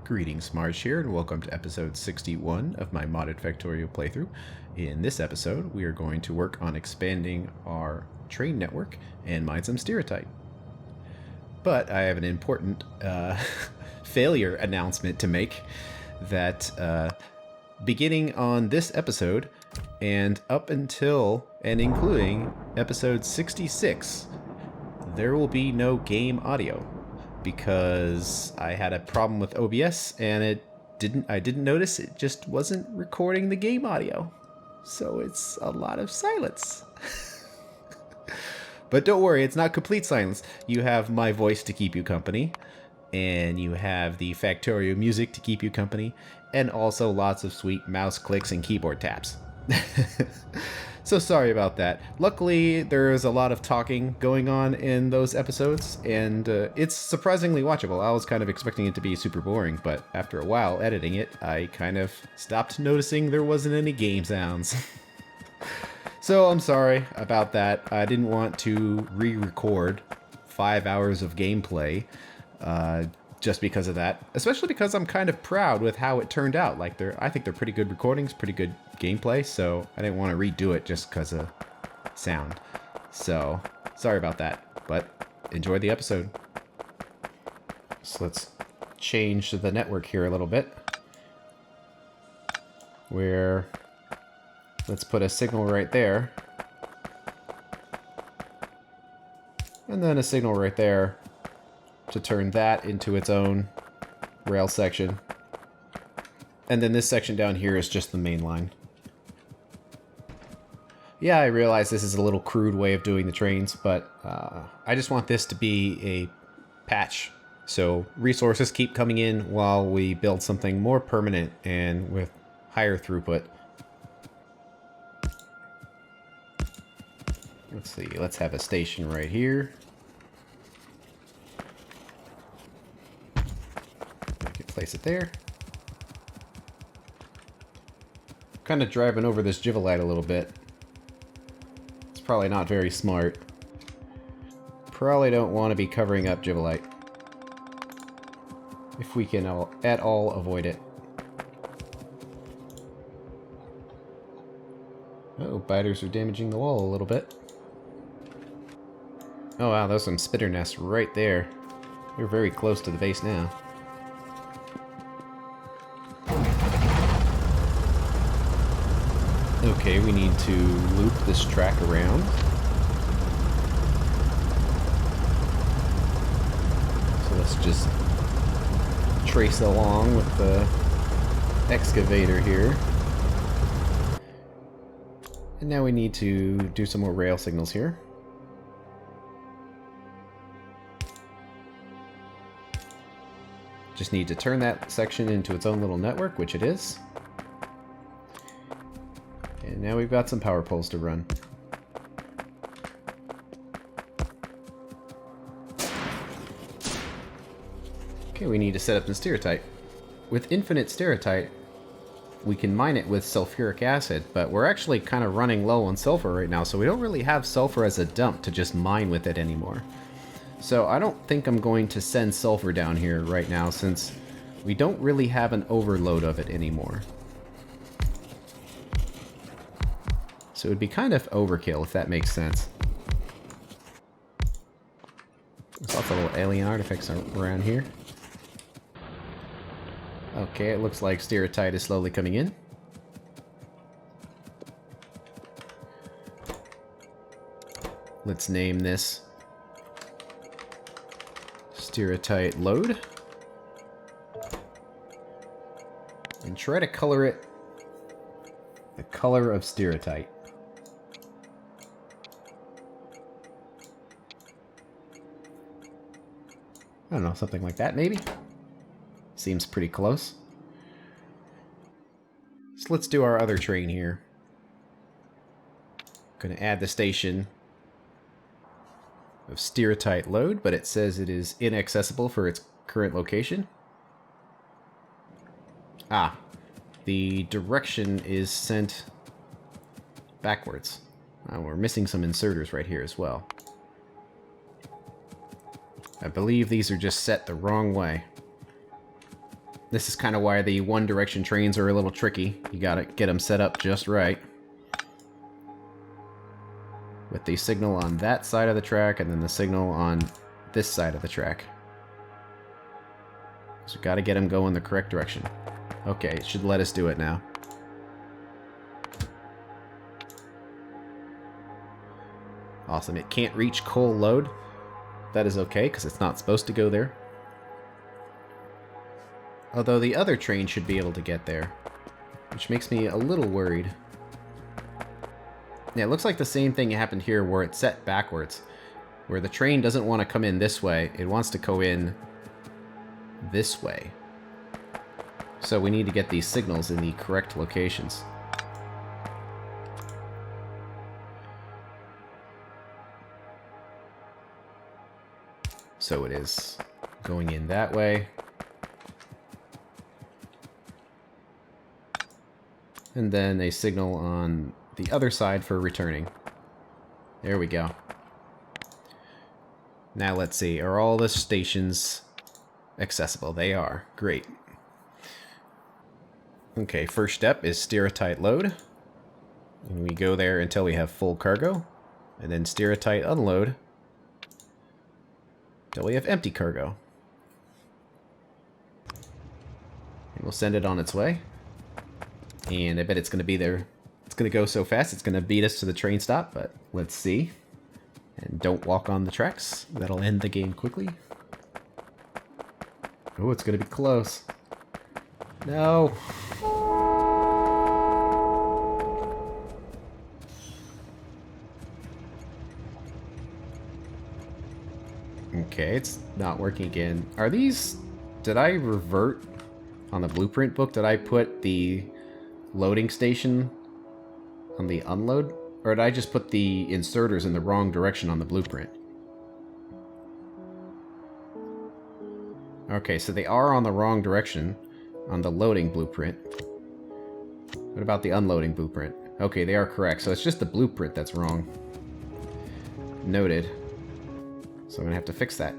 Greetings, Marsh here, and welcome to episode 61 of my modded Factorio playthrough. In this episode, we are going to work on expanding our train network and mine some stiratite. But I have an important failure announcement to make that beginning on this episode and up until and including episode 66, there will be no game audio. Because I had a problem with OBS and I didn't notice it just wasn't recording the game audio. So it's a lot of silence. But don't worry, it's not complete silence. You have my voice to keep you company, and you have the Factorio music to keep you company, and also lots of sweet mouse clicks and keyboard taps. So sorry about that. Luckily, there's a lot of talking going on in those episodes, and it's surprisingly watchable. I was kind of expecting it to be super boring, but after a while editing it, I kind of stopped noticing there wasn't any game sounds. So I'm sorry about that. I didn't want to re-record 5 hours of gameplay just because of that. Especially because I'm kind of proud with how it turned out. Like, I think they're pretty good recordings, pretty good gameplay, so I didn't want to redo it just because of sound. So, sorry about that, but enjoy the episode. So let's change the network here a little bit. Let's put a signal right there. And then a signal right there to turn that into its own rail section. And then this section down here is just the main line. Yeah, I realize this is a little crude way of doing the trains, but I just want this to be a patch. So resources keep coming in while we build something more permanent and with higher throughput. Let's see, let's have a station right here. I can place it there. Kind of driving over this jivelite a little bit. It's probably not very smart. Probably don't want to be covering up jivelite. If we can at all avoid it. Oh, biters are damaging the wall a little bit. Oh wow, there's some spitter nests right there. We're very close to the base now. Okay, we need to loop this track around. So let's just trace along with the excavator here. And now we need to do some more rail signals here. Just need to turn that section into its own little network, which it is. And now we've got some power poles to run. Okay, we need to set up the stiratite. With infinite stiratite, we can mine it with sulfuric acid, but we're actually kind of running low on sulfur right now, so we don't really have sulfur as a dump to just mine with it anymore. So I don't think I'm going to send sulfur down here right now, since we don't really have an overload of it anymore. So it would be kind of overkill, if that makes sense. There's lots of little alien artifacts around here. Okay, it looks like stiratite is slowly coming in. Let's name this stiratite load. And try to color it the color of stiratite. I don't know, something like that maybe? Seems pretty close. So let's do our other train here. Gonna add the station of stiratite load, but it says it is inaccessible for its current location. Ah, the direction is sent backwards. We're missing some inserters right here as well. I believe these are just set the wrong way. This is kind of why the one direction trains are a little tricky. You gotta get them set up just right. With the signal on that side of the track and then the signal on this side of the track. So we gotta get them going the correct direction. Okay, it should let us do it now. Awesome. It can't reach coal load. That is okay, because it's not supposed to go there. Although the other train should be able to get there, which makes me a little worried. Yeah, it looks like the same thing happened here where it's set backwards. Where the train doesn't want to come in this way, it wants to go in this way. So we need to get these signals in the correct locations. So it is going in that way. And then a signal on the other side for returning. There we go. Now let's see, are all the stations accessible? They are. Great. Okay, first step is stiratite load. And we go there until we have full cargo. And then stiratite unload until we have empty cargo. And we'll send it on its way. And I bet it's going to be there. It's going to go so fast, it's going to beat us to the train stop, but let's see. And don't walk on the tracks. That'll end the game quickly. Oh, it's going to be close. No. Okay, it's not working again. Are these... Did I revert on the blueprint book? Did I put the loading station on the unload? Or did I just put the inserters in the wrong direction on the blueprint? Okay, so they are on the wrong direction on the loading blueprint. What about the unloading blueprint? Okay, they are correct. So it's just the blueprint that's wrong. Noted. So I'm going to have to fix that.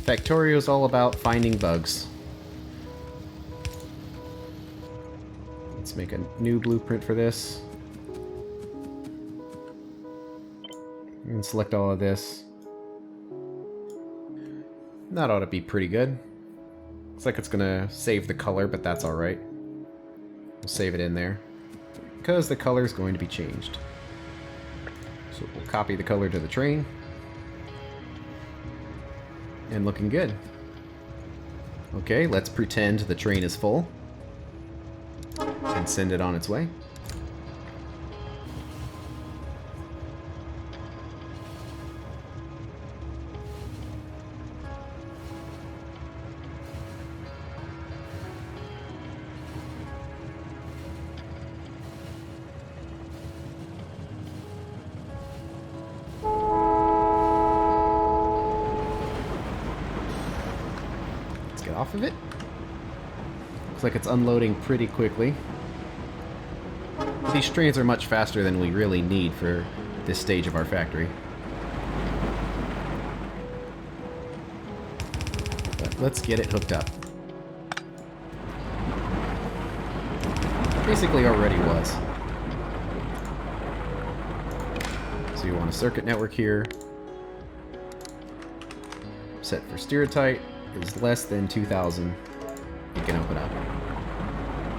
Factorio is all about finding bugs. Let's make a new blueprint for this. And select all of this. That ought to be pretty good. Looks like it's gonna save the color, but that's alright. We'll save it in there. Because the color is going to be changed. So we'll copy the color to the train. And looking good. Okay, let's pretend the train is full. And send it on its way. Let's get off of it. Looks like it's unloading pretty quickly. These trains are much faster than we really need for this stage of our factory. But let's get it hooked up. Basically already was. So you want a circuit network here. Set for stiratite is less than 2,000. You can open up.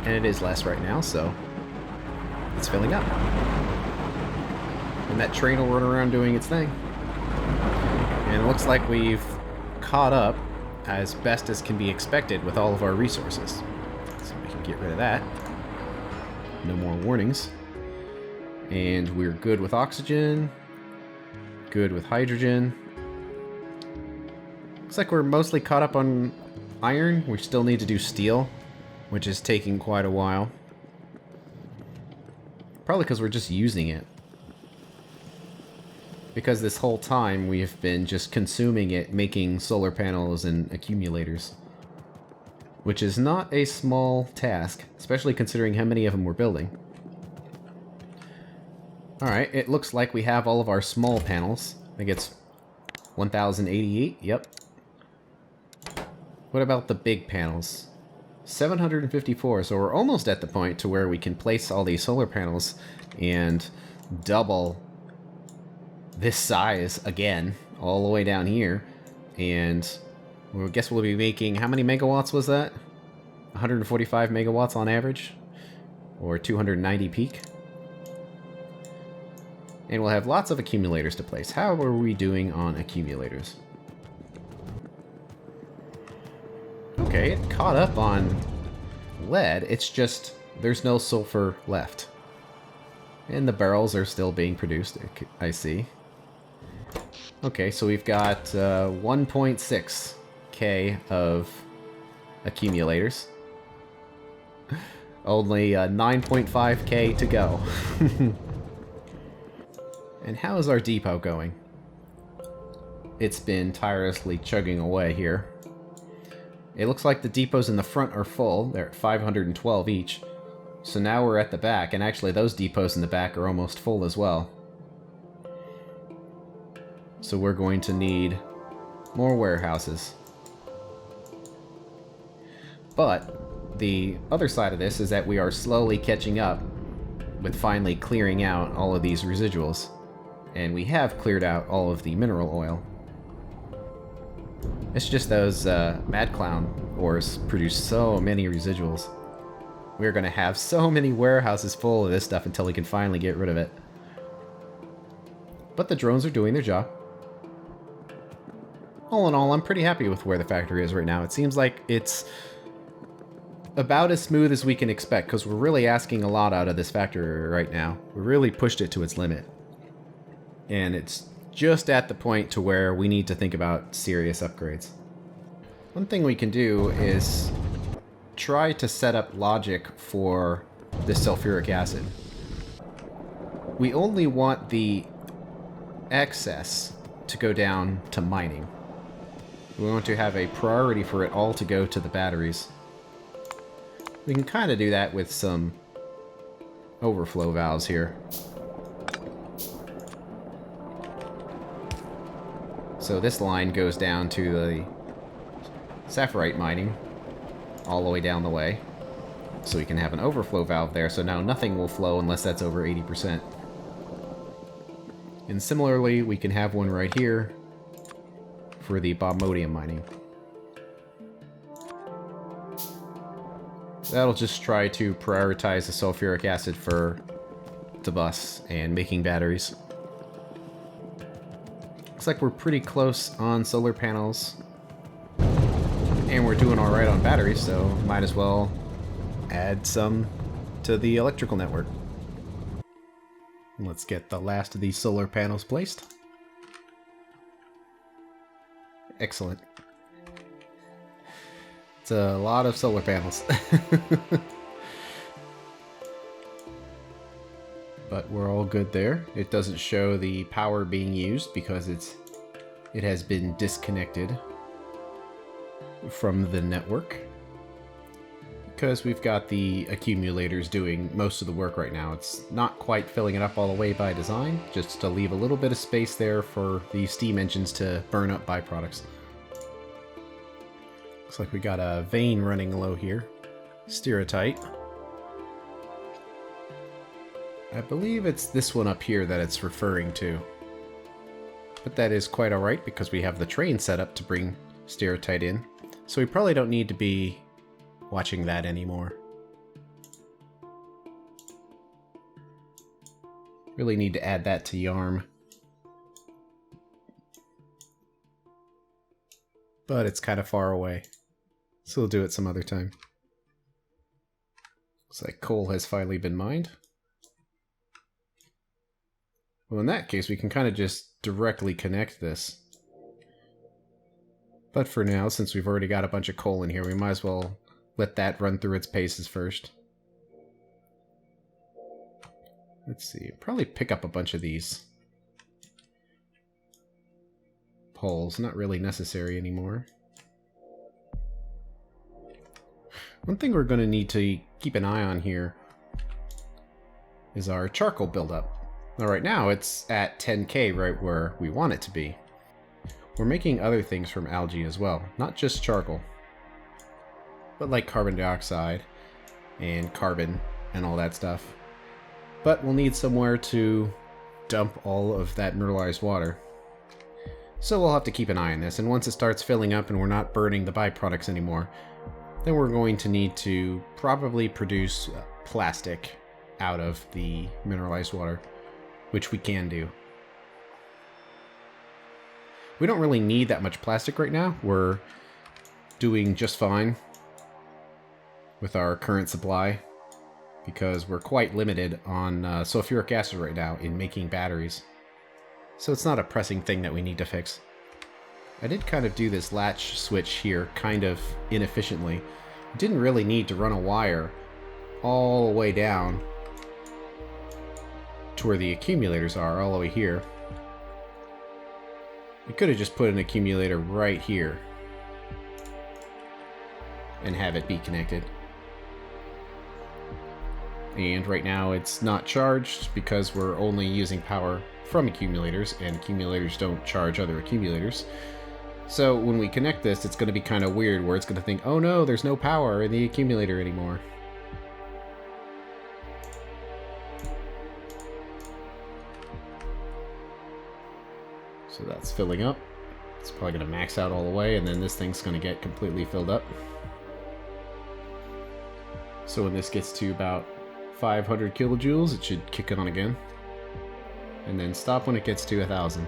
And it is less right now, so it's filling up. And that train will run around doing its thing. And it looks like we've caught up as best as can be expected with all of our resources. So we can get rid of that. No more warnings. And we're good with oxygen. Good with hydrogen. Looks like we're mostly caught up on iron. We still need to do steel, which is taking quite a while. Probably because we're just using it. Because this whole time we've been just consuming it, making solar panels and accumulators. Which is not a small task, especially considering how many of them we're building. Alright, it looks like we have all of our small panels. I think it's 1088, yep. What about the big panels? 754, so we're almost at the point to where we can place all these solar panels and double this size again, all the way down here. And well, I guess we'll be making, how many megawatts was that? 145 megawatts on average? Or 290 peak? And we'll have lots of accumulators to place. How are we doing on accumulators? Okay, it caught up on lead. It's just there's no sulfur left. And the barrels are still being produced, I see. Okay, so we've got 1.6k of accumulators. Only 9.5k to go. And how is our depot going? It's been tirelessly chugging away here. It looks like the depots in the front are full. They're at 512 each. So now we're at the back, and actually those depots in the back are almost full as well. So we're going to need more warehouses. But the other side of this is that we are slowly catching up with finally clearing out all of these residuals. And we have cleared out all of the mineral oil. It's just those Mad Clown ores produce so many residuals. We're going to have so many warehouses full of this stuff until we can finally get rid of it. But the drones are doing their job. All in all, I'm pretty happy with where the factory is right now. It seems like it's about as smooth as we can expect, because we're really asking a lot out of this factory right now. We really pushed it to its limit. And it's just at the point to where we need to think about serious upgrades. One thing we can do is try to set up logic for the sulfuric acid. We only want the excess to go down to mining. We want to have a priority for it all to go to the batteries. We can kind of do that with some overflow valves here. So this line goes down to the sapphirite mining, all the way down the way. So we can have an overflow valve there, so now nothing will flow unless that's over 80%. And similarly, we can have one right here for the bobmodium mining. That'll just try to prioritize the sulfuric acid for the bus and making batteries. Looks like we're pretty close on solar panels. And we're doing alright on batteries, so might as well add some to the electrical network. Let's get the last of these solar panels placed. Excellent. It's a lot of solar panels. But we're all good there. It doesn't show the power being used because it has been disconnected from the network. Because we've got the accumulators doing most of the work right now. It's not quite filling it up all the way by design, just to leave a little bit of space there for the steam engines to burn up byproducts. Looks like we got a vein running low here. Stiratite. I believe it's this one up here that it's referring to. But that is quite alright because we have the train set up to bring stiratite in. So we probably don't need to be watching that anymore. Really need to add that to YARM. But it's kind of far away. So we'll do it some other time. Looks like coal has finally been mined. Well, in that case, we can kind of just directly connect this. But for now, since we've already got a bunch of coal in here, we might as well let that run through its paces first. Let's see, probably pick up a bunch of these poles. Not really necessary anymore. One thing we're going to need to keep an eye on here is our charcoal buildup. Now, right now, it's at 10k, right where we want it to be. we're making other things from algae as well, not just charcoal, but like carbon dioxide and carbon and all that stuff. But we'll need somewhere to dump all of that mineralized water. So we'll have to keep an eye on this, and once it starts filling up and we're not burning the byproducts anymore, then we're going to need to probably produce plastic out of the mineralized water, which we can do. We don't really need that much plastic right now. We're doing just fine with our current supply because we're quite limited on sulfuric acid right now in making batteries. So it's not a pressing thing that we need to fix. I did kind of do this latch switch here kind of inefficiently. Didn't really need to run a wire all the way down to where the accumulators are, all the way here. We could have just put an accumulator right here and have it be connected. And right now it's not charged because we're only using power from accumulators, and accumulators don't charge other accumulators. So when we connect this, it's going to be kind of weird where it's going to think, oh no, there's no power in the accumulator anymore. So that's filling up. It's probably going to max out all the way, and then this thing's going to get completely filled up. So when this gets to about 500 kilojoules, it should kick on again. And then stop when it gets to 1,000.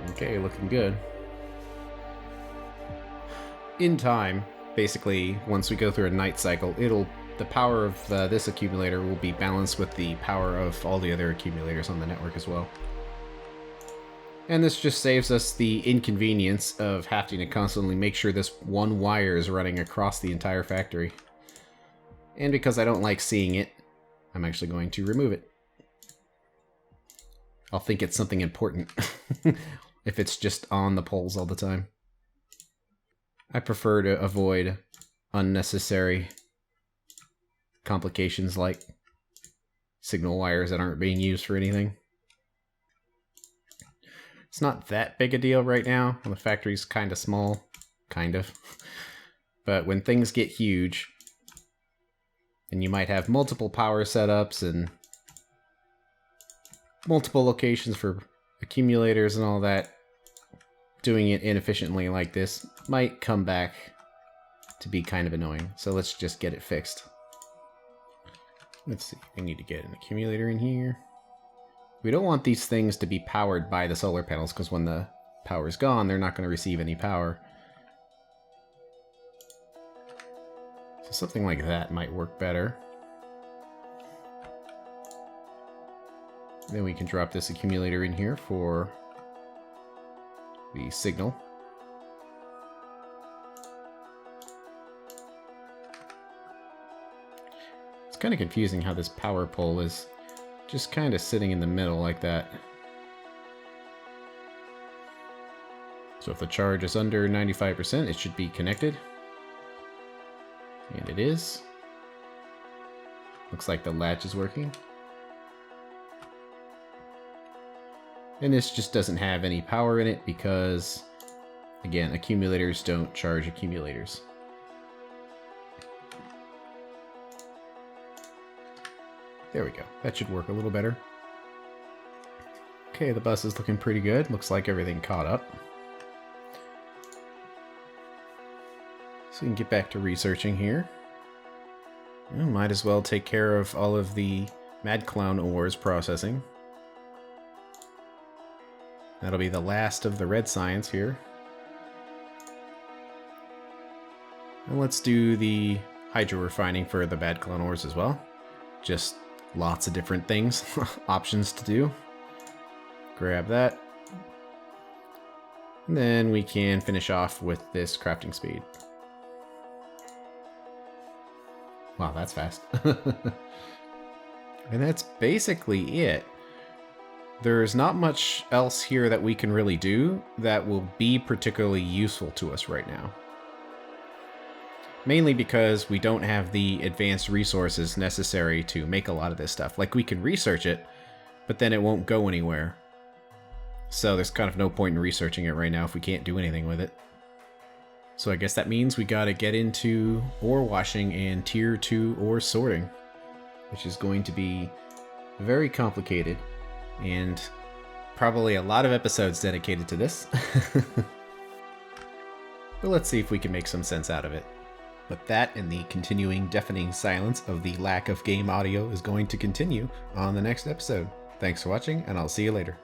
Okay, looking good. In time, basically, once we go through a night cycle, the power of this accumulator will be balanced with the power of all the other accumulators on the network as well. And this just saves us the inconvenience of having to constantly make sure this one wire is running across the entire factory. And because I don't like seeing it, I'm actually going to remove it. I'll think it's something important if it's just on the poles all the time. I prefer to avoid unnecessary complications like signal wires that aren't being used for anything. It's not that big a deal right now. The factory's kind of small. Kind of. But when things get huge, and you might have multiple power setups and multiple locations for accumulators and all that, doing it inefficiently like this might come back to be kind of annoying. So let's just get it fixed. Let's see. We need to get an accumulator in here. We don't want these things to be powered by the solar panels, because when the power's gone, they're not going to receive any power. So something like that might work better. Then we can drop this accumulator in here for the signal. It's kind of confusing how this power pole is just kind of sitting in the middle like that. So if the charge is under 95%, it should be connected. And it is. Looks like the latch is working. And this just doesn't have any power in it because, again, accumulators don't charge accumulators. There we go. That should work a little better. Okay, the bus is looking pretty good. Looks like everything caught up. So we can get back to researching here. Well, might as well take care of all of the Mad Clown ores processing. That'll be the last of the red science here. And let's do the hydro refining for the Bad Clown ores as well. Just lots of different things, options to do. Grab that. And then we can finish off with this crafting speed. Wow, that's fast. And that's basically it. There's not much else here that we can really do that will be particularly useful to us right now. Mainly because we don't have the advanced resources necessary to make a lot of this stuff. Like, we can research it, but then it won't go anywhere. So there's kind of no point in researching it right now if we can't do anything with it. So I guess that means we gotta get into ore washing and tier 2 ore sorting, which is going to be very complicated and probably a lot of episodes dedicated to this. But let's see if we can make some sense out of it. But that and the continuing deafening silence of the lack of game audio is going to continue on the next episode. Thanks for watching, and I'll see you later.